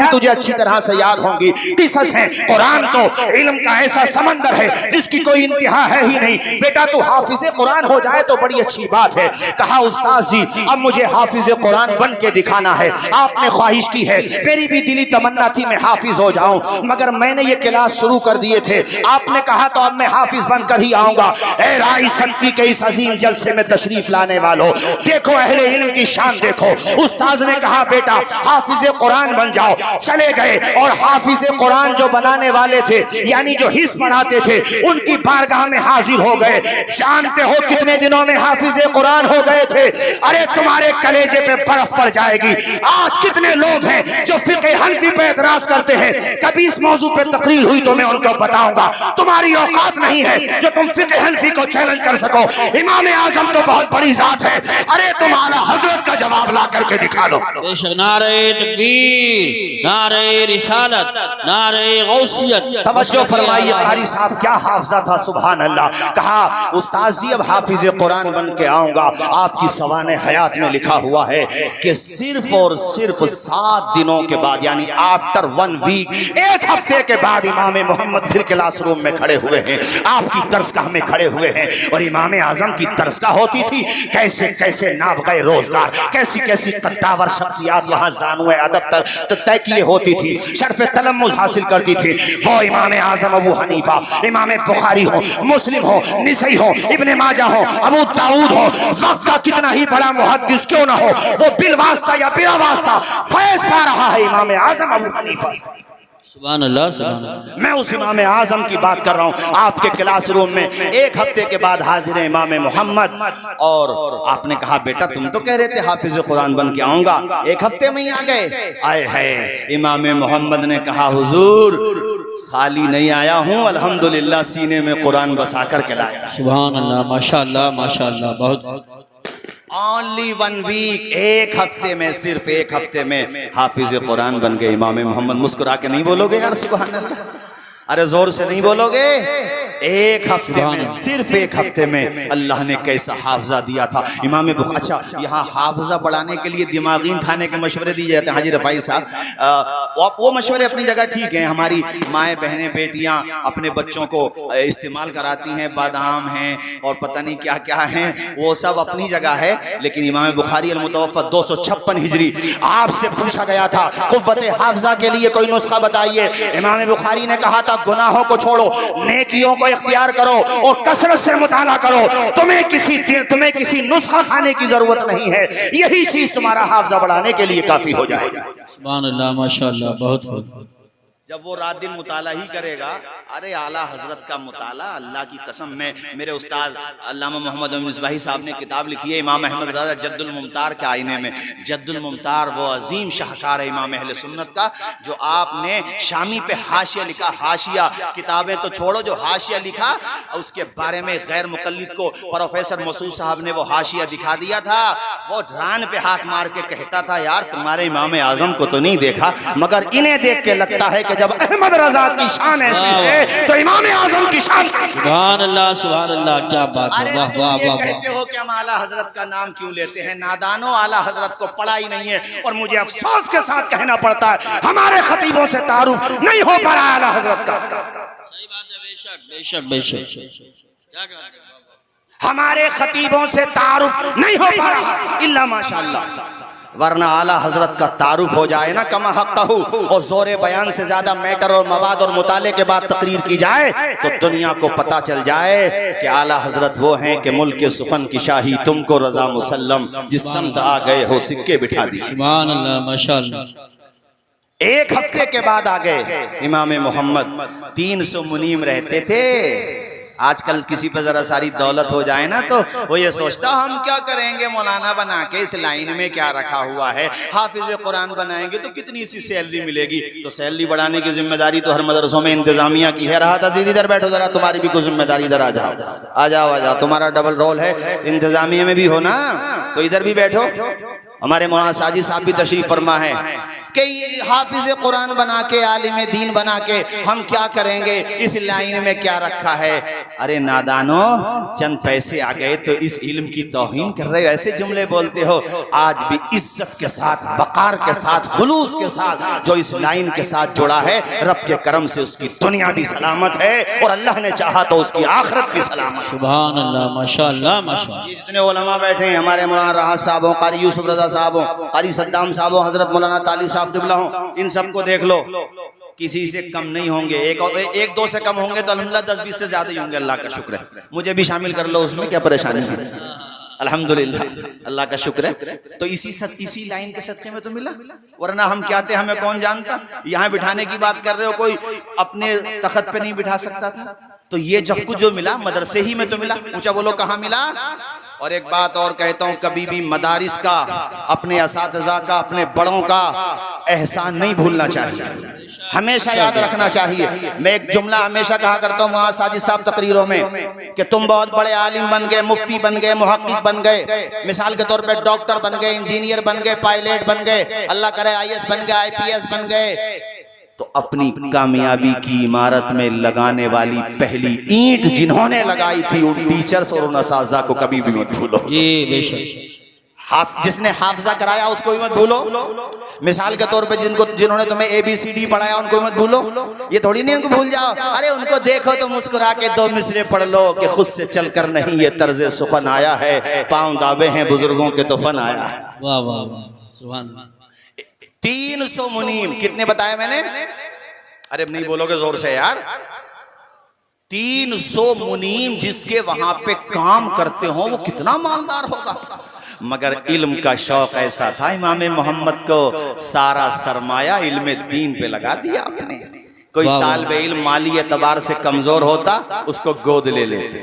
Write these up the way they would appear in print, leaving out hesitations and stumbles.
भी तुझे अच्छी तरह से याद होंगी। किसस है, कुरान तो इल्म का ऐसा समंदर है जिसकी कोई इंतहा है ही नहीं। बेटा तू हाफिज कुरान हो जाए तो बड़ी अच्छी बात है। कहा उस्ताद जी अब मुझे हाफिज कुरान बन के दिखाना है। आपने ख्वाहिश की है, मेरी भी दिली तमन्ना थी मैं हाफिज हो जाऊं, मगर मैंने ये क्लास शुरू कर दिए थे, आपने कहा तो अब मैं हाफिज बनकर ही आऊंगा। ए राई शक्ति के इस अजीम जलसे में तशरीफ लाने वालों, देखो अहले इल्म की शान देखो। उस्ताद ने कहा बेटा हाफिज कुरान बन जाओ। चले गए और हाफिज कुरान जो बनाने वाले थे यानी जो हिस्स पढ़ाते थे उनकी बारगाह में हाजिर हो गए। जानते हो कितने दिनों में हाफिज कुरान हो गए थे? अरे तुम्हारे कलेजे पे बर्फ पड़ जाएगी। आज कितने लोग हैं जो फिक़े हनफी पे एतराज करते हैं, कभी इस मौजू पे तकरीर हुई तो मैं उनको बताऊंगा। तुम्हारी औकात नहीं है जो तुम फिक़े हनफी को चैलेंज कर सको। इमाम आजम तो बहुत बड़ी जात है, अरे तुम आला हजरत का जवाब ला करके दिखा दो। बेशक नारे तकबीर, नारे रिसालत, नारे गौसियत। तवज्जो फरमाइए कारी साहब क्या हाफजा था, सुभान अल्लाह। कहा उस्ताद जी अब हाफिज कुरान बन के आऊंगा। आपकी सवाने हयात में लिखा हुआ है कि सिर्फ और सिर्फ 7 दिनों के बाद यानी आफ्टर 1 वीक, 1 हफ्ते के बाद इमाम मोहम्मद फिर क्लासरूम में खड़े हुए हैं, आपकी दरसगाह में खड़े हुए हैं। और इमाम आजम की दरसगाह होती थी, कैसे कैसे नाबग़े रोजगार, कैसी कैसी कद्दावर शख्सियात वहां ज़ानुए अदब तक तय किए होती थी, शर्फ तलम्मुज़ हासिल करती थी। वो इमाम आजम अबू हनीफा, इमाम बुखारी हो, मुस्लिम हो, निसई हो, इब्ने माजा हो, अबू दाऊद हो, वक्त का कितना ही बड़ा मुहद्दिस क्यों ना हो, वो बिल वास्ता या बिला वास्ता फैज पा रहा है इमाम आजम अबू हनीफा। सुभान अल्लाह, सुभान अल्लाह। मैं उस इमाम आजम की बात कर रहा हूँ। आपके क्लासरूम में 1 हफ्ते के बाद हाजिर है इमाम मोहम्मद। और आपने कहा बेटा तुम तो कह रहे थे हाफिज कुरान बन के आऊंगा, 1 हफ्ते में ही आ गए। आए है इमाम मोहम्मद ने कहा हुजूर खाली नहीं आया हूँ, अल्हम्दुलिल्लाह सीने में कुरान बसा कर के लाया। सुभान अल्लाह, माशाअल्लाह माशाअल्लाह। बहुत ओनली 1 वीक, 1 हफ्ते में, सिर्फ 1 हफ्ते में हाफिज कुरान बन गए इमाम मोहम्मद। मुस्कुरा के नहीं बोलोगे यार सुभान अल्लाह, अरे जोर से नहीं बोलोगे। 1 हफ्ते में, सिर्फ 1 हफ्ते में अल्लाह ने कैसा हाफजा दिया था इमाम बुखारी। अच्छा यहाँ हाफजा बढ़ाने के लिए दिमागी खाने के मशवरे दिए जाते हैं हाजी रफ़ाई साहब, वो मशवरे अपनी जगह ठीक हैं। हमारी माएँ बहनें बेटियाँ अपने बच्चों को इस्तेमाल कराती हैं, बादाम हैं और पता नहीं क्या क्या हैं, वो सब अपनी जगह है। लेकिन इमाम बुखारी अल-मुतवफ़्फ़ा 256 हिजरी, आपसे पूछा गया था क़ुव्वत हाफजा के लिए कोई नुस्खा बताइए। इमाम बुखारी ने कहा था गुनाहों को छोड़ो, नेकियों को इख्तियार करो और कसरत से मुताला करो। तुम्हें किसी नुस्खा खाने की जरूरत नहीं है, यही चीज तुम्हारा हाफजा बढ़ाने के लिए काफी हो जाएगा। सुभान अल्लाह, माशाअल्लाह। बहुत जब वो रात दिन मुताला ही करेगा, अरे आला हजरत का मुताला अल्लाह की कसम में। मेरे उस्ताद अल्लामा मोहम्मद मिसबाही साहब ने किताब लिखी है इमाम अहमद रज़ा जद्दुल मुमतार के आईने में। जद्दुल मुमतार वो अजीम शाहकार है इमाम अहले सुन्नत का, जो आपने शामी पे हाशिया लिखा। हाशिया किताबें तो छोड़ो, जो हाशिया लिखा उसके बारे में गैर मुक़ल्लिद को प्रोफेसर मसूद साहब ने वो हाशिया दिखा दिया था। वो ड्रान पे हाथ मार के कहता था यार तुम्हारे इमाम आजम को तो नहीं देखा, मगर इन्हें देख के लगता है कि जब अहमद रज़ा की शान ऐसी है तो इमाम आजम की शान। सुभान अल्लाह, सुभान अल्लाह, क्या बात है। वाह वाह वाह। कहते हो कि हम आला हजरत का नाम क्यों लेते हैं? नादानो, आला हजरत को पढ़ा ही नहीं है। और मुझे अफसोस के साथ कहना पड़ता है हमारे खतीबों से तारुफ नहीं हो पा रहा आला हजरत का। सही बात है, बेशक बेशक बेशक। हमारे खतीबों से तारुफ नहीं हो पा रहा इल्ला माशाअल्लाह, वरना आला हजरत का तारुफ हो जाए ना कमा हक़्क़हू, और जोरे बयान से ज्यादा मैटर और मवाद और मुताले के बाद तकरीर की जाए तो दुनिया को पता चल जाए कि आला हजरत वो हैं कि मुल्क के सुखन की शाही तुमको रजा मुसल्लम, जिस समत आ गए हो सिक्के बिठा दिए। सुभान अल्लाह, माशाअल्लाह। 1 हफ्ते के बाद आ गए इमाम मोहम्मद। 300 मुनीम रहते थे। आजकल किसी पर जरा सारी दौलत हो जाए ना तो वो ये सोचता हम क्या करेंगे, मौलाना बना के इस लाइन में क्या रखा हुआ है, हाफिज कुरान बनाएंगे तो कितनी सी सैलरी मिलेगी। तो सैलरी बढ़ाने की जिम्मेदारी तो हर मदरसों में इंतजामिया की है। रहा था जी इधर बैठो जरा, तुम्हारी भी कोई जिम्मेदारी, इधर आ जाओ आ जाओ आ जाओ, तुम्हारा डबल रोल है, इंतजामिया में भी हो ना तो इधर भी बैठो। हमारे मौलाना साजिद साहब भी तशरीफ फरमा है। कि हाफिज कुरान बना के आलिम दीन बना के हम क्या करेंगे, इस लाइन में क्या रखा है। अरे नादानो, चंद पैसे आ गए तो इस इल्म की तौहीन कर रहे हो, ऐसे जुमले बोलते हो। आज भी इज्जत के साथ, वकार के साथ, खुलूस के साथ जो इस लाइन के साथ जुड़ा है, रब के करम से उसकी दुनिया भी सलामत है और अल्लाह ने चाहा तो उसकी आखिरत भी सलामत। सुभान अल्लाह, माशाअल्लाह माशाअल्लाह। ये जितने उलमा बैठे हैं, हमारे मौलाना राहत साहब हो, कारी यूसुफ रजा साहब हो, कारी सद्दाम साहब हो, हजरत मौलाना तालिब साहब क़िबला हो, इन सबको देख लो, किसी से कम नहीं होंगे। एक दो से कम होंगे तो अल्हम्दुलिल्लाह 10-20 से ज्यादा ही होंगे। अल्लाह का शुक्र है, मुझे भी शामिल कर लो उसमें, क्या परेशानी है। अल्हम्दुलिल्लाह, अल्लाह का शुक्र है। तो इसी लाइन के सदके में तो मिला, वरना हम क्या थे, हमें कौन जानता। यहाँ बिठाने की बात कर रहे हो, कोई अपने तख्त पे नहीं बिठा सकता था। तो ये जब कुछ जो मिला मदरसे ही में तो मिला। ऊंचा बोलो, कहाँ मिला। और एक बात और कहता हूँ, कभी भी मदारिस का, अपने असातिज़ा का, अपने बड़ों का एहसान नहीं भूलना चाहिए, हमेशा याद रखना चाहिए। मैं एक जुमला हमेशा कहा करता हूँ वहाँ साजिद साहब तकरीरों में, कि तुम बहुत बड़े आलिम बन गए, मुफ्ती बन गए, मुहक्किक बन गए, मिसाल के तौर पे डॉक्टर बन गए, इंजीनियर बन गए, पायलट बन गए, अल्लाह करे IAS बन गए, IPS बन गए, तो अपनी कामयाबी की इमारत में लगाने वाली पहली ईंट जिन्होंने लगाई थी, उन टीचर्स और उन असातिज़ा को कभी भी मत भूलो। जी बेशक। जिसने हाफजा कराया उसको भी मत भूलो। मिसाल के तौर पे जिन्होंने तुम्हें ABCD पढ़ाया उनको मत भूलो। ये थोड़ी नहीं उनको भूल जाओ, अरे उनको देखो तो मुस्कुरा के 2 मिसरे पढ़ लो कि खुद से चलकर नहीं ये तर्ज़े सुखन आया है, पाँव दाबे हैं बुजुर्गों के तो फन आया है। वाह वाह वाह, सुभान अल्लाह। 300 मुनीम, कितने बताया मैंने? अरे नहीं बोलोगे जोर से यार। 300 मुनीम जिसके वहां पे काम करते हो, वो कितना मालदार होगा। मगर इल्म का शौक ऐसा था, इमाम मोहम्मद को सारा सरमाया इल्म दीन पे लगा दिया आपने। कोई तालिब इल्म माली एतबार से कमजोर होता, उसको गोद ले लेते,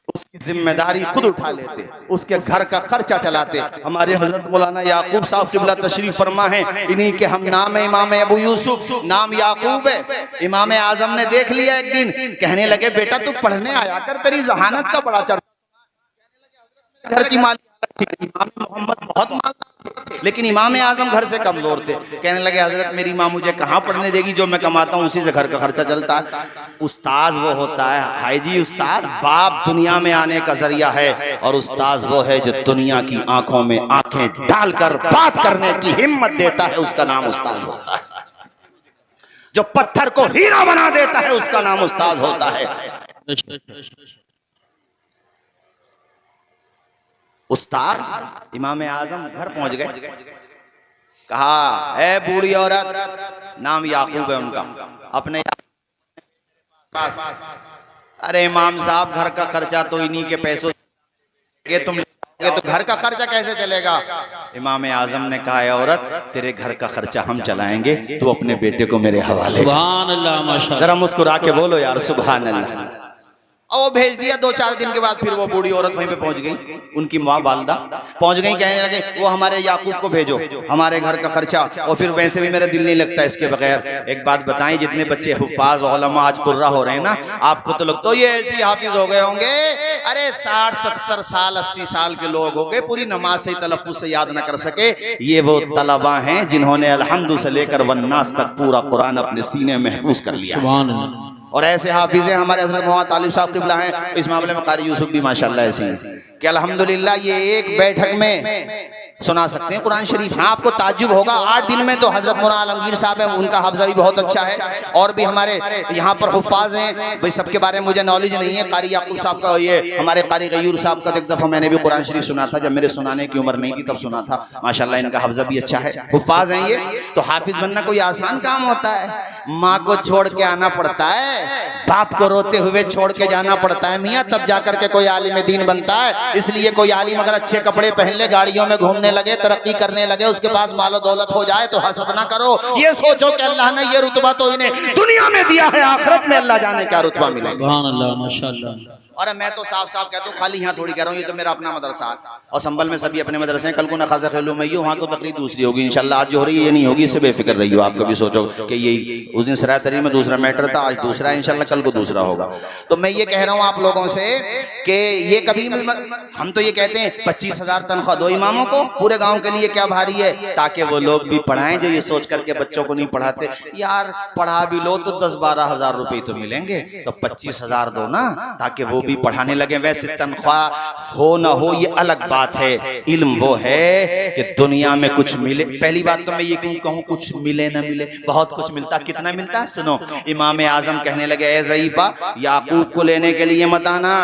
उसकी जिम्मेदारी खुद उठा लेते, उसके घर का खर्चा चलाते। हमारे हजरत मौलाना याकूब साहब क़िबला तशरीफ फरमा है, इन्हीं के हम नाम है इमाम अबू यूसुफ, नाम याकूब है। इमाम आजम ने देख लिया एक दिन, कहने लगे बेटा तू पढ़ने आया कर, तेरी जहानत का बड़ा चर्चा, घर की माली। इमाम मोहम्मद बहुत मालदार, लेकिन इमाम आजम घर से कमजोर थे। कहने लगे हजरत मेरी माँ मुझे कहाँ पढ़ने देगी, जो मैं कमाता हूँ उसी से घर का खर्चा चलता है। उस्ताद वो होता है, हाय जी उस्ताद बाप दुनिया में आने का जरिया है, और उस्ताद वो है जो दुनिया की आंखों में आंखें डालकर बात करने की हिम्मत देता है, उसका नाम उस्ताद होता है। जो पत्थर को हीरा बना देता है उसका नाम उस्ताद होता है। उस्ताद इमाम आजम घर पहुंच गए, कहा ए बूढ़ी औरत, नाम याकूब है उनका, अपने अरे इमाम साहब घर का खर्चा तो इन्हीं के पैसों के तुम तो घर का खर्चा कैसे चलेगा। इमाम आजम ने कहा औरत तेरे घर का खर्चा हम चलाएंगे, तू अपने बेटे को मेरे हवाले। सुभान अल्लाह माशाअल्लाह। जरा मुस्कुरा के बोलो यार सुभान अल्लाह। और वो भेज दिया। 2-4 दिन के बाद फिर वो बूढ़ी औरत वहीं पे पहुंच गई, उनकी माँ वालदा पहुंच गई, कहने लगे वो हमारे याकूब को भेजो, हमारे घर का खर्चा, और फिर वैसे भी मेरा दिल नहीं लगता इसके बगैर। एक बात बताएं, जितने बच्चे हुफ्फाज उलमा आज कुर्रा हो रहे हैं ना, आपको तो लगता है ये ऐसे हाफिज हो गए होंगे। अरे 60-70 साल 80 साल के लोग हो गए, पूरी नमाज से तलफ्फुज़ से याद न कर सके। ये वो तलबा हैं जिन्होंने अलहम्दु से लेकर वन्नास तक पूरा कुरान अपने सीने में महफूज कर लिया। सुभान अल्लाह। और ऐसे हाफिज हैं हमारे हज़रत मौलाना तालिब साहब क़िबला हैं। इस मामले में कारी यूसुफ भी माशाअल्लाह ऐसे हैं कि अल्हम्दुलिल्लाह ये एक बैठक में सुना सकते हैं कुरान शरीफ। हाँ, आपको ताज्जुब होगा, 8 दिन में तो हजरत मौलाना आलमगीर साहब हैं, उनका हाफ़ज़ा भी बहुत अच्छा है, और भी हमारे यहाँ पर हुफ़्फ़ाज़ हैं भाई, सबके बारे में मुझे नॉलेज नहीं है। कारी याकूब साहब का, ये हमारे कारी गयूर साहब का एक दफ़ा मैंने भी कुरान शरीफ सुना था, जब मेरे सुनाने की उम्र नहीं थी तब सुना था। माशाअल्लाह इनका हाफ़ज़ा भी अच्छा है, हुफ़्फ़ाज़ हैं ये। तो हाफिज़ बनना कोई आसान काम होता है? माँ को छोड़ के आना पड़ता है, बाप को रोते हुए छोड़ के जाना पड़ता है मियाँ, तब जाकर के कोई आलिम दीन बनता है। इसलिए कोई आलिम अगर अच्छे कपड़े पहन ले, गाड़ियों में घूमने लगे, तरक्की करने लगे, उसके पास मालो दौलत हो जाए तो हसद ना करो। ये सोचो कि अल्लाह ने ये रुतबा तो इन्हें दुनिया में दिया है, आखिरत में अल्लाह जाने क्या रुतबा मिलेगा। सुभान अल्लाह माशाअल्लाह। अरे मैं तो साफ साफ कहता हूँ, खाली यहाँ थोड़ी कह रहा हूँ, ये तो मेरा अपना मदरसा है और संभल में सभी अपने मदरसे हैं। कल को ना खासा खेलूँ मैं, वहाँ तो तकरीर दूसरी होगी इंशाल्लाह। आज जो हो रही है ये नहीं होगी, इससे बेफिक्र रही हो। आप कभी सोचो कि ये उस दिन सराय तरीन में दूसरा मैटर था, आज दूसरा है, इंशाल्लाह कल को दूसरा होगा। तो मैं ये कह रहा हूँ आप लोगों से कि ये कभी हम तो ये कहते हैं 25,000 तनख्वाह दो इमामों को, पूरे गाँव के लिए क्या भारी है, ताकि वो लोग भी पढ़ाएं जो ये सोच करके बच्चों को नहीं पढ़ाते। यार पढ़ा भी लो तो 10-12 हज़ार रुपये तो मिलेंगे, तो 25,000 दो ना, ताकि वो भी पढ़ाने लगे। वैसे तनख्वाह हो ना हो ये अलग बात है, इल्म वो है कि दुनिया में कुछ मिले। पहली बात तो मैं ये क्यों कहूँ कुछ मिले ना मिले, बहुत कुछ मिलता। कितना मिलता है सुनो, इमाम आजम कहने लगे ए ज़ईफ़ा, याकूब को लेने के लिए मत आना।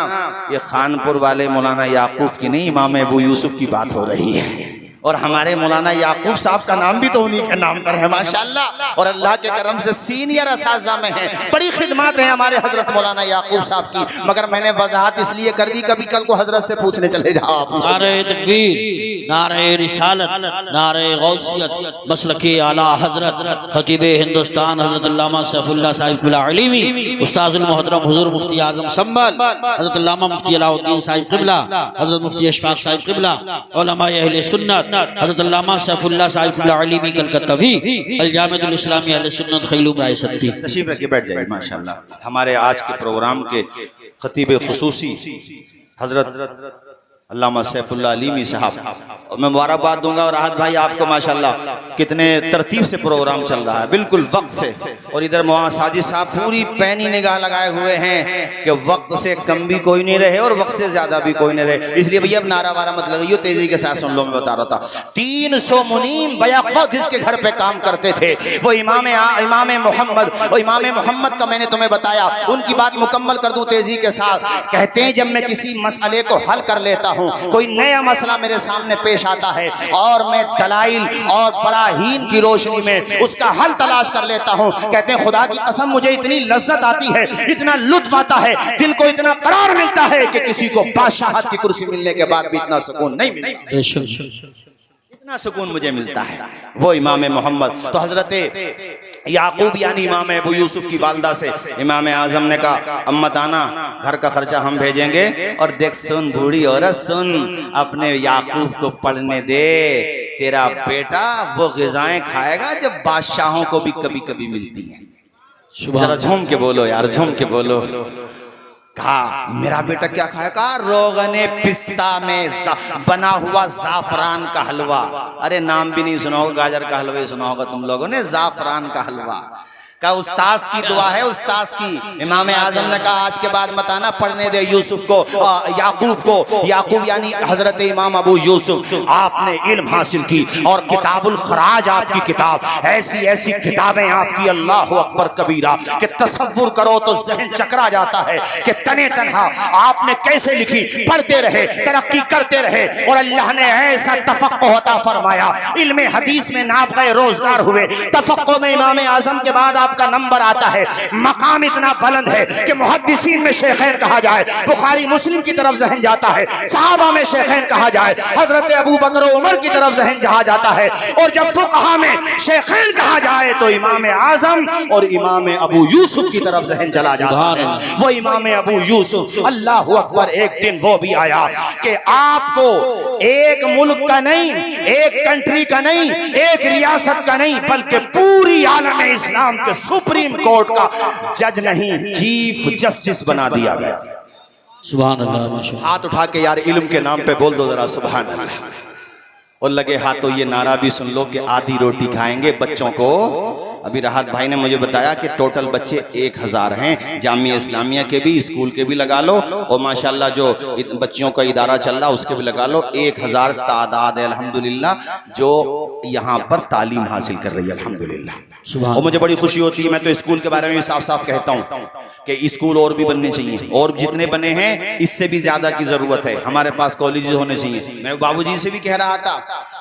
ये खानपुर वाले मौलाना याकूब की नहीं, इमाम अबू यूसुफ की बात हो रही है। और हमारे मौलाना याकूब साहब का नाम भी तो उन्हीं के नाम पर है माशाल्लाह, और अल्लाह के करम से सीनियर असातिज़ा में है। बड़ी खिदमत है हमारे हजरत मौलाना याकूब साहब की, मगर मैंने वजाहत इसलिए कर दी कभी कल को हजरत से पूछने चले जाओ आप। नारे तकबीर, नारे रिसालत, नारे गौसियत, मसलके आला हजरत खतीब हिंदुस्तान हजरत अल्लामा सैफुल्लाह साहिब क़िबला अलीमी, उस्ताजुल मोहतरम हुजूर मुफ्ती आजम संभल हजरत अल्लामा मुफ्ती अलाउद्दीन साहिब क़िबला, हजरत मुफ्ती अशफाक साहिब क़िबला, उलमाए अहले सुन्नत हज़रत अल्लामा सैफुल्लाह साहिब क़िबला अलीमी कलकत्तावी, अल जामिअतुल इस्लामी अहले सुन्नत खैलूम राय सत्ती। तशरीफ रखिए, बैठ जाइए। माशाल्लाह हमारे आज के प्रोग्राम के खतीब खुसूसी हजरत अल्लामा सैफुल्लाह अलीमी साहब, और मैं मुबारकबाद दूंगा। और राहत भाई आपको माशाल्लाह कितने तरतीब से प्रोग्राम चल रहा है, बिल्कुल वक्त से। और इधर मौलाना साजिद साहब पूरी पैनी निगाह लगाए हुए हैं कि वक्त से कम भी कोई नहीं रहे और वक्त से ज्यादा भी कोई नहीं रहे। इसलिए भैया अब नारा वारा मत लगाइए, तेजी के साथ सुन लो। मैं बता रहा था 300 मुनीम बैक़ौत जिसके घर पे काम करते थे वो इमाम मोहम्मद, और इमाम मोहम्मद का मैंने तुम्हें बताया, उनकी बात मुकम्मल कर दूं तेजी के साथ। कहते हैं जब मैं किसी मसले को हल कर लेता हूँ, कोई नया मसला मेरे सामने पेश आता है और मैं दलाइल और बराहीन की रोशनी में उसका हल तलाश कर लेता हूँ, कहते हैं खुदा की कसम मुझे इतनी लज्जत आती है, इतना लुत्फ आता है, दिल को इतना करार मिलता है कि किसी को बादशाहत की कुर्सी मिलने के बाद भी इतना सुकून नहीं मिलता। इतना सुकून मुझे मिलता है वो इमाम मोहम्मद। तो हजरत याकूब यानी इमाम अबू यूसुफ की वालदा से इमाम आजम ने कहा अम्मत आना, घर का खर्चा हम भेजेंगे। और देख सुन बूढ़ी औरत सुन, अपने याकूब को पढ़ने दे, तेरा बेटा वो ग़िज़ाएं खाएगा जब बादशाहों को भी कभी कभी मिलती हैं। जरा झूम के बोलो यार, झूम के बोलो। कहा मेरा बेटा क्या खाएगा, रोगने पिस्ता में बना हुआ जाफरान का हलवा। अरे नाम भी नहीं सुना होगा, गाजर का हलवा सुना होगा तुम लोगों ने, जाफरान का हलवा का उस्ताद की दुआ है, उस्ताद की। इमाम आजम ने कहा आज के बाद मत आना, पढ़ने दे यूसुफ को, याकूब को। याकूब यानी हजरत इमाम अबू यूसुफ। आपने इल्म हासिल की और किताबुल खराज आपकी किताब, ऐसी ऐसी किताबें आपकी, अल्लाह अकबर कबीरा, कि तसव्वुर करो तो ज़हन चकरा जाता है कि तने तनहा आपने कैसे लिखी। पढ़ते रहे, तरक्की करते रहे और अल्लाह ने ऐसा तफक्को अता फरमाया, इल्म हदीस में नाफ़े रोजगार हुए। तफक्को में इमाम आजम के बाद का नंबर आता है, मकाम इतना बुलंद है कि मुहद्दिसीन में शेखैन कहा जाए, बुखारी मुस्लिम की तरफ ज़हन जाता है, सहाबा में शेखैन कहा जाए, हजरत अबू बकर उमर की तरफ ज़हन कहा जाता है, और जब फुक़हा में शेखैन कहा जाए तो इमाम आजम और इमाम अबू यूसुफ की तरफ ज़हन चला जाता है। वो इमाम अबू यूसुफ, अल्लाह अकबर। एक दिन वो भी आया कि आपको एक मुल्क का नहीं, एक कंट्री का नहीं, एक रियासत का नहीं, बल्कि पूरी आलम इस्लाम के सुप्रीम कोर्ट का जज नहीं, चीफ जस्टिस बना दिया गया। सुभान अल्लाह। हाथ उठा के यार इल्म के नाम पे बोल दो जरा सुभान अल्लाह। और लगे हाथों ये नारा भी सुन लो कि आधी रोटी खाएंगे बच्चों को। अभी राहत भाई ने मुझे बताया कि टोटल बच्चे 1000 हैं, जामिया इस्लामिया के भी, स्कूल के भी लगा लो, और माशाल्लाह जो बच्चियों का इदारा चल रहा उसके भी लगा लो। 1000 तादाद है अल्हम्दुलिल्लाह जो यहाँ पर तालीम हासिल कर रही है अल्हम्दुलिल्लाह। और मुझे बड़ी खुशी होती है, मैं तो स्कूल के बारे में भी साफ साफ कहता हूँ कि स्कूल और भी बनने चाहिए, और जितने बने हैं इससे भी ज्यादा की जरूरत है। हमारे पास कॉलेज होने चाहिए। मैं बाबूजी से भी कह रहा था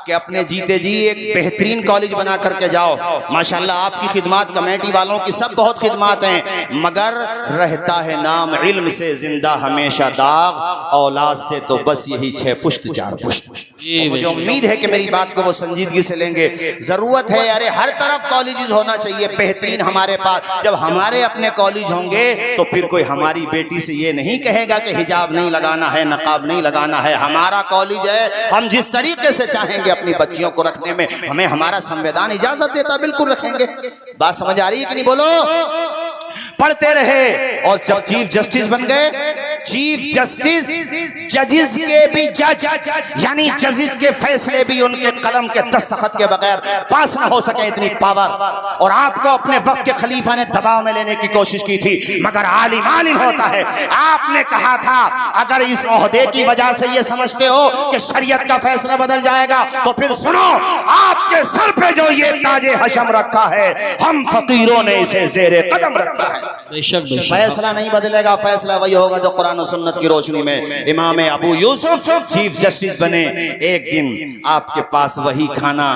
कि अपने जीते जी एक बेहतरीन कॉलेज बना करके जाओ। माशाल्लाह आपकी खिदमत, कमेटी वालों की सब बहुत खिदमत हैं, मगर रहता है नाम इल्म से जिंदा हमेशा दाग, औलाद से तो बस यही 6 पुश्त 4 पुश्त। जी, और मुझे उम्मीद है कि मेरी बात को वो संजीदगी से लेंगे। जरूरत है, अरे हर तरफ कॉलेजेस होना चाहिए बेहतरीन हमारे पास। जब हमारे अपने कॉलेज होंगे तो फिर कोई हमारी बेटी से ये नहीं कहेगा कि हिजाब नहीं लगाना है, नकाब नहीं लगाना है। हमारा कॉलेज है, हम जिस तरीके से चाहेंगे अपनी बच्चियों को रखने में हमें हमारा संविधान इजाजत देता, बिल्कुल रखेंगे। बात समझ आ रही है कि नहीं? बोलो। पढ़ते रहे और जब चीफ जस्टिस बन गए, चीफ जस्टिस जजेस के भी जज, यानी जजेस के फैसले भी उनके कलम के दस्तखत के बगैर पास ना हो सके, इतनी पावर। और आपको अपने वक्त के खलीफा ने दबाव में लेने की कोशिश की थी, मगर आलिम आलिम होता है। आपने कहा था अगर इस ओहदे की वजह से ये समझते हो कि शरीयत का फैसला बदल जाएगा तो फिर सुनो, आपके सर पे जो ये ताजे हशम रखा है, हम फकीरों ने इसे जेरे कदम रखा है। बेशक बेशक। फैसला नहीं बदलेगा, फैसला वही होगा जो कुरान और सुन्नत की रोशनी में इमाम अबू यूसुफ चीफ जस्टिस बने। एक दिन आपके पास वही खाना,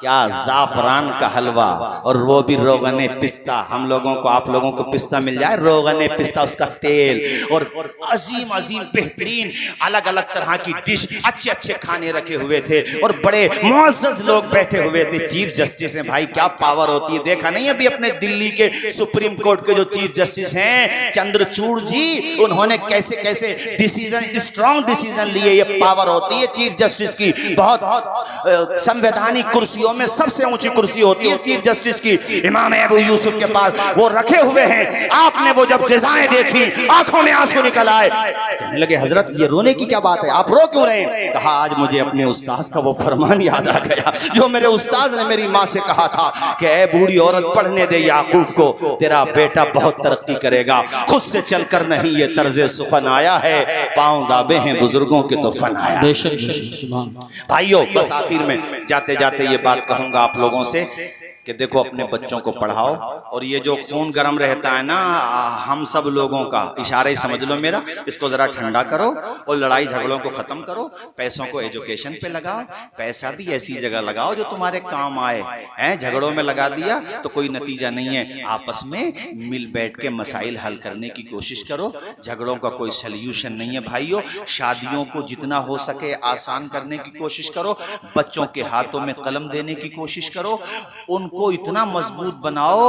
क्या जाफरान का हलवा और वो भी रोगने पिस्ता। हम लोगों को, आप लोगों को पिस्ता मिल जाए, रोगने पिस्ता, उसका तेल और अजीम अजीम बेहतरीन अलग अलग तरह की डिश, अच्छे अच्छे खाने रखे हुए थे और बड़े मुअज़्ज़ज़ लोग बैठे हुए थे। चीफ जस्टिस हैं भाई, क्या पावर होती है। देखा नहीं अभी अपने दिल्ली के सुप्रीम कोर्ट के जो चीफ जस्टिस हैं चंद्रचूड़ जी, उन्होंने कैसे कैसे डिसीजन, स्ट्रॉन्ग डिसीजन लिए। ये पावर होती है चीफ जस्टिस की। बहुत संवैधानिक कुर्सियों में सबसे ऊंची कुर्सी होती है चीफ जस्टिस की। इमाम अबू यूसुफ के पास वो रखे हुए हैं। आपने वो जब ग़िज़ाएं देखी, आंखों में आंसू निकल आए। कहने लगे हजरत ये रोने की क्या बात है, आप रो क्यों रहे हैं? कहा आज मुझे अपने उस्ताद का वो फरमान याद आ गया जो मेरे उस्ताद ने मेरी माँ से कहा था कि ऐ बूढ़ी औरत, पढ़ने दे याकूब को, तेरा बेटा बहुत तरक्की करेगा। खुद से चलकर नहीं ये तर्ज़े सुखन आया है, पाँव दाबे हैं बुजुर्गों के तो फन आया। बेशक बेशक। सुभान। भाइयों, बस आखिर में जाते जाते ये बात कहूंगा आप लोगों से कि देखो अपने बच्चों को पढ़ाओ। और ये जो खून गर्म रहता है ना हम सब लोगों का, इशारा ही समझ लो मेरा, इसको जरा ठंडा करो और लड़ाई झगड़ों को खत्म करो। पैसों को एजुकेशन पे लगाओ, पैसा भी ऐसी जगह लगाओ जो तुम्हारे काम आए हैं। झगड़ों में लगा दिया तो कोई नतीजा नहीं है। आपस में मिल बैठ के मसाइल हल करने की कोशिश करो। झगड़ों का कोई सल्यूशन नहीं है भाइयों। शादियों को जितना हो सके आसान करने की कोशिश करो। बच्चों के हाथों में कलम देने की कोशिश करो। उनको इतना मजबूत बनाओ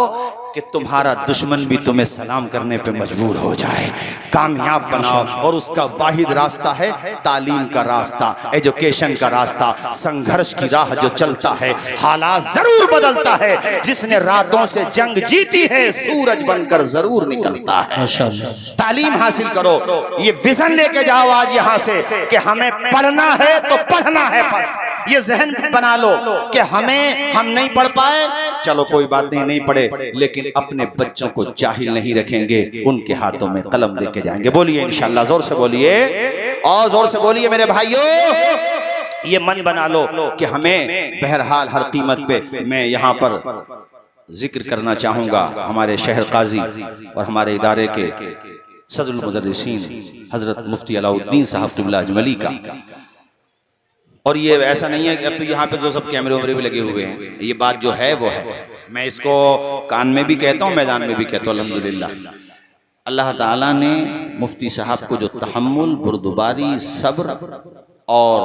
कि तुम्हारा दुश्मन भी तुम्हें सलाम करने पे मजबूर हो जाए। कामयाब बनाओ। और उसका वाहिद रास्ता है तालीम का रास्ता, एजुकेशन का रास्ता। संघर्ष की राह जो चलता है हालात जरूर बदलता है। जिसने रातों से जंग जीती है सूरज बनकर जरूर निकलता है। तालीम हासिल करो। ये विजन लेके जाओ आज यहाँ से कि हमें पढ़ना है तो पढ़ना है। बस ये जहन बना लो कि हम नहीं पढ़ पाए, चलो कोई बात नहीं, नहीं पढ़े, लेकिन अपने बच्चों को जाहिल नहीं रखेंगे, उनके हाथों में कलम लेके जाएंगे। बोलिए इंशाल्लाह, जोर से बोलिए और जोर से बोलिए मेरे भाइयों। ये मन बना लो कि हमें बहरहाल हर कीमत पे, मैं यहाँ पर जिक्र करना चाहूँगा हमारे शहर काजी और हमारे इदारे के सदरुल मुदर्रिसीन हजरत मुफ्ती अलाउद्दीन साहब क़िबला अजमली का। और ये ऐसा नहीं है कि अब तो यहाँ पे जो सब कैमरे वैमरे भी लगे हुए हैं, ये बात जो है वो है। मैं इसको कान में भी कहता हूँ, मैदान में भी कहता हूँ। अल्हम्दुलिल्लाह अल्लाह ताला ने मुफ्ती साहब को जो तहम्मुल, बुर्दबारी, सब्र और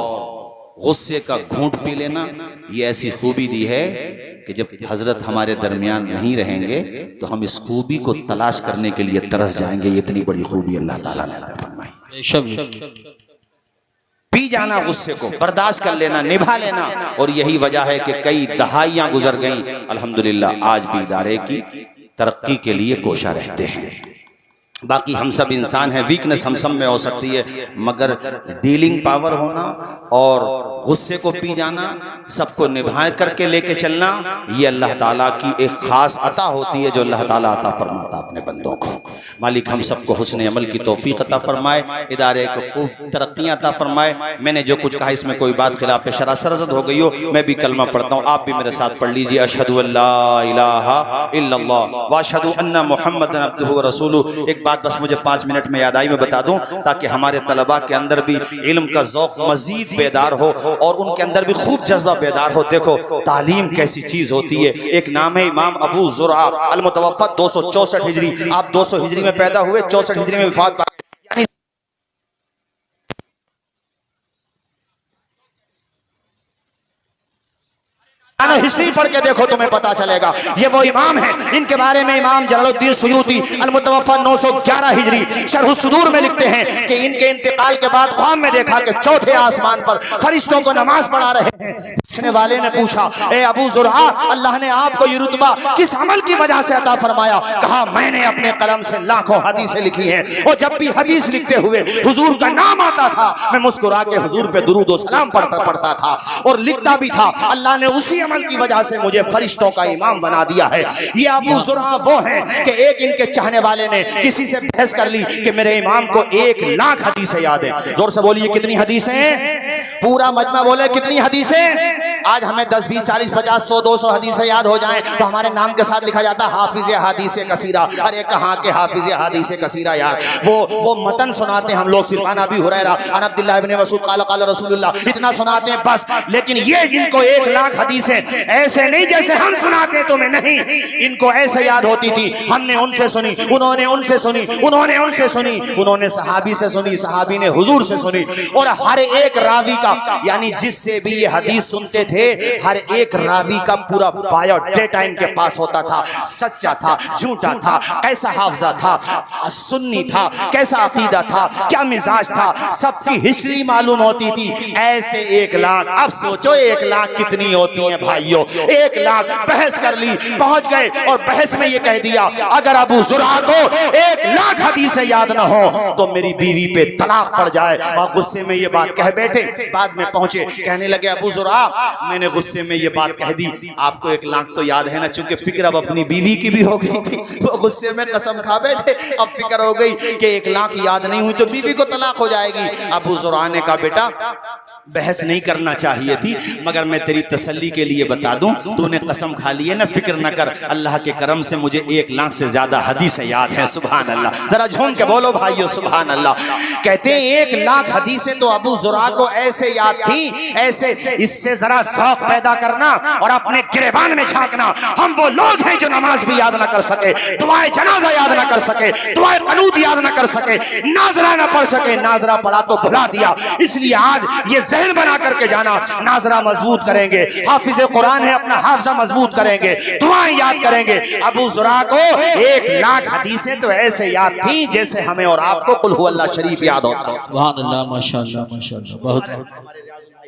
गुस्से का घूंट पी लेना, ये ऐसी खूबी दी है कि जब हजरत हमारे दरमियान नहीं रहेंगे तो हम इस खूबी को तलाश करने के लिए तरस जाएंगे। ये इतनी बड़ी खूबी अल्लाह ताला ने अता फरमाई। पी जाना, गुस्से को बर्दाश्त कर लेना, निभा लेना। और यही वजह है कि कई दहाइयां गुजर गईं, अल्हम्दुलिल्लाह आज भी इदारे की तरक्की के लिए कोशा रहते हैं। बाकी हम सब इंसान हैं, वीकनेस हम सब में हो सकती है, मगर डीलिंग पावर होना और गुस्से को पी जाना, सबको निभा करके लेके चलना, ये अल्लाह ताला की एक खास अता होती है जो अल्लाह ताला अता फरमाता अपने बंदों को। मालिक हम सबको हुस्न अमल की तौफीक अता फरमाए, इदारे को खूब तरक्कियां अता फरमाए। मैंने जो कुछ कहा इसमें कोई बात खिलाफ शरअ सरजद हो गई हो, मैं भी कलमा पढ़ता हूँ, आप भी मेरे साथ पढ़ लीजिए। अशहदु अल्ला इलाहा इल्लल्लाह व अशहदु अन्ना मुहम्मदन अब्दुहु व रसूलुहु। एक बात बस मुझे 5 मिनट में याद आई, मैं बता दूं ताकि हमारे तलबा के अंदर भी इल्म का ज़ौक़ मजीद बेदार हो और उनके अंदर भी खूब जज्बा बेदार हो। देखो तालीम कैसी चीज होती है। एक नाम है इमाम अबू ज़ुरआ अल-मुतवफ़्फ़ा 264 हिजरी, आप 200 हिजरी में पैदा हुए, 64 हिजरी में वफ़ात पाए, यानी हिस्ट्री पढ़ के देखो, तुम्हें पता चलेगा। ये वो इमाम है, इनके बारे में इमाम जलालुद्दीन सुयूती अल-मुतवफ़्फ़ा 911 हिजरी शरह सुदूर में लिखते हैं कि इनके इंतकाल के बाद ख्वाब में देखा कि चौथे आसमान पर फरिश्तों को नमाज पढ़ा रहे हैं। पूछने वाले ने पूछा, ए अबू ज़ुरआ, अल्लाह ने आपको ये रुतबा किस अमल की वजह से अता फरमाया? कहा, मैंने अपने कलम से लाखों हदीसें लिखी हैं और जब भी हदीस लिखते हुए हुजूर का नाम आता था, मैं मुस्कुरा के हुजूर पे दुरूद और सलाम पढ़ता था और लिखता भी था। अल्लाह ने उसी अमल की वजह से मुझे फरिश्तों का इमाम बना दिया है। ये अबू ज़ुरआ वो हैं कि एक इनके चाहने वाले ने किसी से बहस कर ली कि मेरे इमाम को 1 लाख हदीसें याद है। जोर से बोलिए, कितनी हदीसें? पूरा मजमा बोले, कितनी हदीसें? आज हमें 10, 20, 40, 50, 100, 200 हदीसें याद हो जाएं तो हमारे नाम के साथ लिखा जाता हाफिज हदीस कसीरा। अरे कहाँ के हाफिज हदीस कसीरा यार, वो मतन सुनाते हम लोग, सिर्फ अन अबी हुरैरा अन अब्दुल्लाह इब्न मसूद क़ाल क़ाल रसूलुल्लाह, इतना सुनाते हैं बस। लेकिन ये इनको 1 लाख हदीसें ऐसे नहीं जैसे हम सुनाते तुम्हें, नहीं, इनको ऐसे याद होती थी। हमने उनसे सुनी, उन्होंने उनसे सुनी, उन्होंने उनसे सुनी, उन्होंने सहाबी से सुनी, सहाबी ने हुजूर से सुनी। और हर एक रावी का, यानी जिससे भी ये हदीस सुनते थे, हर एक रावी का पूरा बायोडेटा इनके पास होता था। सच्चा था, झूठा था, कैसा हाफजा था, सुन्नी था, कैसा अकीदा था, क्या मिजाज था, सबकी हिस्ट्री मालूम होती थी। ऐसे 1 लाख, अब सोचो 1 लाख कितनी होती है भाइयों। 1 लाख बहस कर ली, पहुंच गए और बहस में ये कह दिया, अगर अबू ज़ुरआ को 1 लाख हदीसें याद ना हो तो मेरी बीवी पे तलाक पड़ जाए। और गुस्से में ये बात कह बैठे। बाद में पहुंचे, कहने लगे, अबू ज़ुरआ, मैंने गुस्से में ये बात कह दी, आपको 1 लाख तो याद है ना? चूंकि फिक्र अब अपनी बीवी की भी हो गई थी, वो गुस्से में कसम खा बैठे। अब फिक्र हो गई कि 1 लाख याद नहीं हुई तो बीवी को तलाक हो जाएगी। अबू ज़ुरआ ने कहा, बेटा बहस नहीं करना चाहिए थी, मगर मैं तेरी तसल्ली के लिए बता दूं, तूने कसम खा ली है ना, फिक्र न कर, अल्लाह के करम से मुझे 1 लाख से ज्यादा हदीसें याद हैं। सुभान अल्लाह, जरा झूम के बोलो भाइयों, सुभान अल्लाह। कहते हैं 1 लाख हदीसें तो अबू ज़ुरआ को ऐसे याद थी, ऐसे। इससे जरा शौक पैदा करना और अपने गिरेबान में झांकना। हम वो लोग हैं जो नमाज भी याद ना कर सके, दुआए जनाजा याद ना कर सके, दुआए क़नूत याद ना कर सके, नाजरा ना पढ़ सके। नाजरा पढ़ा तो भुला दिया। इसलिए आज ये ज़हन बना करके जाना, नाजरा मजबूत करेंगे, हाफिज कुरान है, अपना हाफजा मजबूत करेंगे, दुआएं याद करेंगे। अबू ज़ुरआ को 1 लाख हदीसें तो ऐसे याद थी जैसे हमें और आपको कुल हु अल्लाह शरीफ याद होता है। सुभान अल्लाह, माशाअल्लाह, माशाअल्लाह, बहुत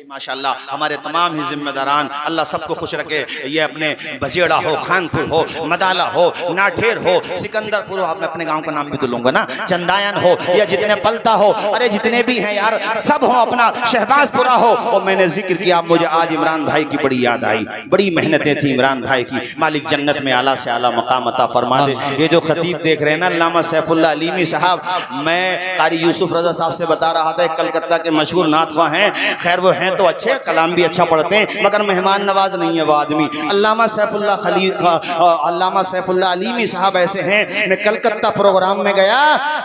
माशाअल्लाह। हमारे तमाम ही जिम्मेदारान, अल्लाह सबको खुश रखे। ये अपने बजेड़ा हो, खानपुर हो, मदाला हो, नाठेर हो, सिकंदरपुर हो, मैं अपने गांव का नाम भी तो लूंगा ना, चंदायन हो, या जितने पलता हो, अरे जितने भी हैं यार, सब हो, अपना शहबाजपुरा हो। और मैंने जिक्र किया, मुझे आज इमरान भाई की बड़ी याद आई। बड़ी मेहनतें थी इमरान भाई की, मालिक जन्नत में आला से आला मकाम अता फरमा दे। ये जो खतीब देख रहे हैं ना, अल्लामा सैफुल्लाह अलीमी साहब, मैं कारी यूसुफ रजा साहब से बता रहा था, कलकत्ता के मशहूर नातवा हैं। खैर वो हैं तो अच्छे, कलाम भी अच्छा पढ़ते हैं, मगर मेहमान नवाज नहीं है वो आदमी। अल्लामा सैफुल्लाह अलीमी साहब ऐसे हैं। मैं कलकत्ता प्रोग्राम में गया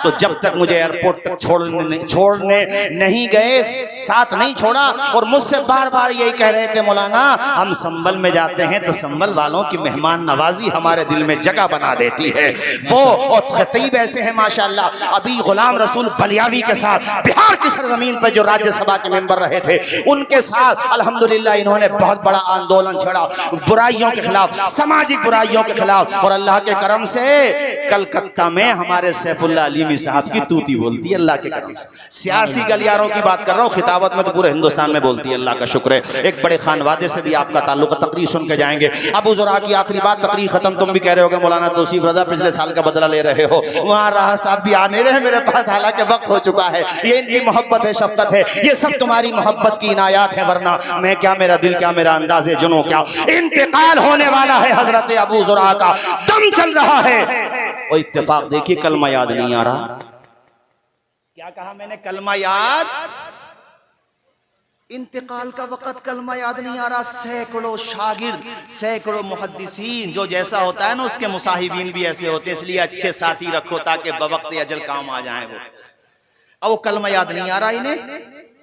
तो जब तक मुझे एयरपोर्ट तक छोड़ने नहीं गए, साथ नहीं छोड़ा, और मुझसे बार बार यही कह रहे थे, मौलाना हम संभल में जाते हैं तो संभल वालों की मेहमान नवाजी हमारे दिल में जगह बना देती है। वो और खतीब ऐसे हैं माशाअल्लाह। अभी गुलाम रसूल बलियावी के साथ बिहार की सरजमीन पर जो राज्यसभा के मेंबर रहे थे, उनके साथ अल्हम्दुलिल्लाह इन्होंने बहुत बड़ा आंदोलन छेड़ा बुराइयों के खिलाफ, सामाजिक बुराइयों के खिलाफ। और अल्लाह के करम से कलकत्ता में हमारे सैफुल्लाह अलीमी साहब की तूती बोलती है, अल्लाह के करम से। सियासी गलियारों की बात कर रहा हूँ, खिताबत में तो पूरे हिंदुस्तान में बोलती है, अल्लाह का शुक्र है। एक बड़े खानवादे से भी आपका ताल्लुक, तकरीर सुन के जाएंगे। अबू ज़ुरआ की आखिरी बात, तकरीर खत्म। तुम भी कह रहे हो मौलाना तौसीफ रजा पिछले साल का बदला ले रहे हो, वहाँ राह साहब भी आने रहे मेरे पास, हालांकि वक्त हो चुका है। ये इनकी मोहब्बत है, शफकत है, ये सब तुम्हारी मोहब्बत की इनायात है, वरना मैं क्या, मेरा दिल क्या, मेरा अंदाज़े जुनूं क्या। इंतकाल होने वाला है हजरत अबू ज़ुरआ का, दम चल रहा है। और इत्तेफाक देखिए, कलमा याद नहीं आ रहा। क्या कहा मैंने? कलमा याद, इंतकाल का वक़्त कलमा याद नहीं आ रहा। सैकड़ों शागिर्द, सैकड़ों मुहद्दिसीन, जो जैसा होता है ना उसके मुसाहिबीन भी ऐसे होते हैं, इसलिए अच्छे साथी रखो ताकि बवक्त अजल काम आ जाए वो। अब वो कलमा याद नहीं आ रहा इन्हें,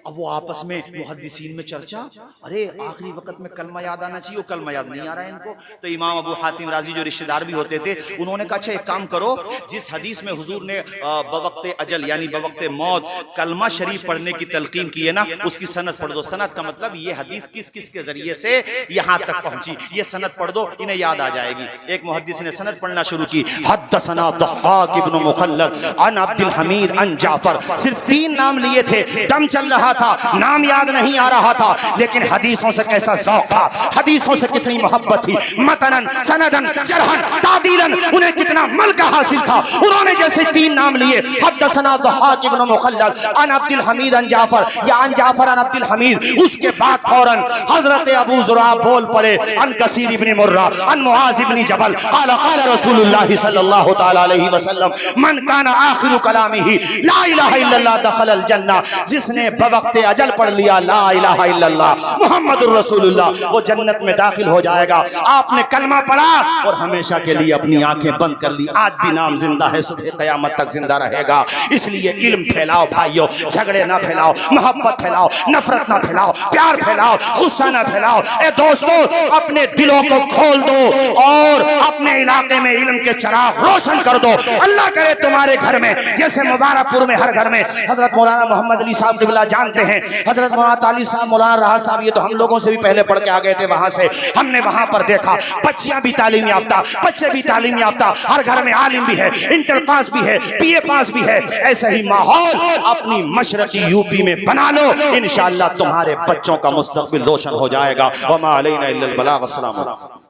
अब वो आपस में मुहद्दिसीन में चर्चा, अरे आखिरी वक्त में कलमा याद आना चाहिए, वो कलमा याद नहीं आ रहा है इनको। तो इमाम अबू हातिम राजी जो रिश्तेदार भी होते थे, उन्होंने कहा अच्छा एक काम करो, जिस हदीस में हुजूर ने बवक्ते अजल यानी बवक्ते मौत कलमा शरीफ पढ़ने की तलकीन की है ना, उसकी सनद पढ़ दो। सनद का मतलब ये हदीस किस किस के जरिए से यहाँ तक पहुंची, ये सनद पढ़ दो, इन्हें याद आ जाएगी। एक मुहद्दिस ने सनद पढ़ना शुरू की, हद्दसना दह्हाक इब्न मुखल्लद अन अब्दुल हमीद अन जाफर। सिर्फ 3 नाम लिए थे, दम चल रहा था, नाम याद नहीं आ रहा था, लेकिन हदीसों से कैसा ज़ौक़ था, हदीसों से कितनी मोहब्बत थी, मतनन सनदन जरहन तादीलन, उन्हें कितना मलका हासिल था। उन्होंने जैसे 3 नाम लिए, हद्दसना दह्हाक इब्न मुखल्लद अन अब्दुल हमीद अन जाफर या अन जाफर अन अब्दुल हमीद, उसके बाद फौरन हजरत अबू ज़ुरा बोल पड़े, अन कसीर इब्न मुर्रा अन मुआज़ इब्न जबल क़ाल क़ाल रसूलुल्लाह सल्लल्लाहु तआला अलैहि वसल्लम मन काना आखिरु कलामिही ला इलाहा इल्लल्लाह दखलल जन्नह। जिसने बवक्ते अजल पढ़ लिया ला इलाहा इल्लल्लाह मुहम्मदुर रसूलुल्लाह, वो जन्नत में दाखिल हो जाएगा। आपने कलमा पढ़ा और हमेशा के लिए अपनी आंखें बंद कर ली। आज भी नाम जिंदा है, सुबह क़यामत तक जिंदा रहेगा। इसलिए इल्म फैलाओ भाइयों, झगड़े ना फैलाओ, मोहब्बत फैलाओ, नफरत ना फैलाओ, प्यार फैलाओ, गुस्सा ना फैलाओ। ए दोस्तों, अपने दिलों को खोल दो और अपने इलाके में इल्म के चिराग रोशन कर दो। अल्लाह करे तुम्हारे घर में, जैसे मुबारकपुर में हर घर में हजरत मौलाना मोहम्मद अली साहब क़िबला जानते हैं, हजरत मौलाना तालिब साहब, मौलाना राहा साहब, ये तो हम लोगों से भी पहले पढ़ के आ गए थे। वहां से हमने वहां पर देखा बच्चियां भी तालीम याफ्ता, बच्चे भी तालीम याफ्ता, हर घर में आलिम भी है, इंटर पास भी है, बीए पास भी है। ऐसा ही माहौल अपनी मशरकी यूपी में बना लो, इंशाअल्लाह तुम्हारे बच्चों का मुस्तकबिल रोशन हो जाएगा। वमा अलैना इल्लल बलाग। अस्सलाम वालेकुम।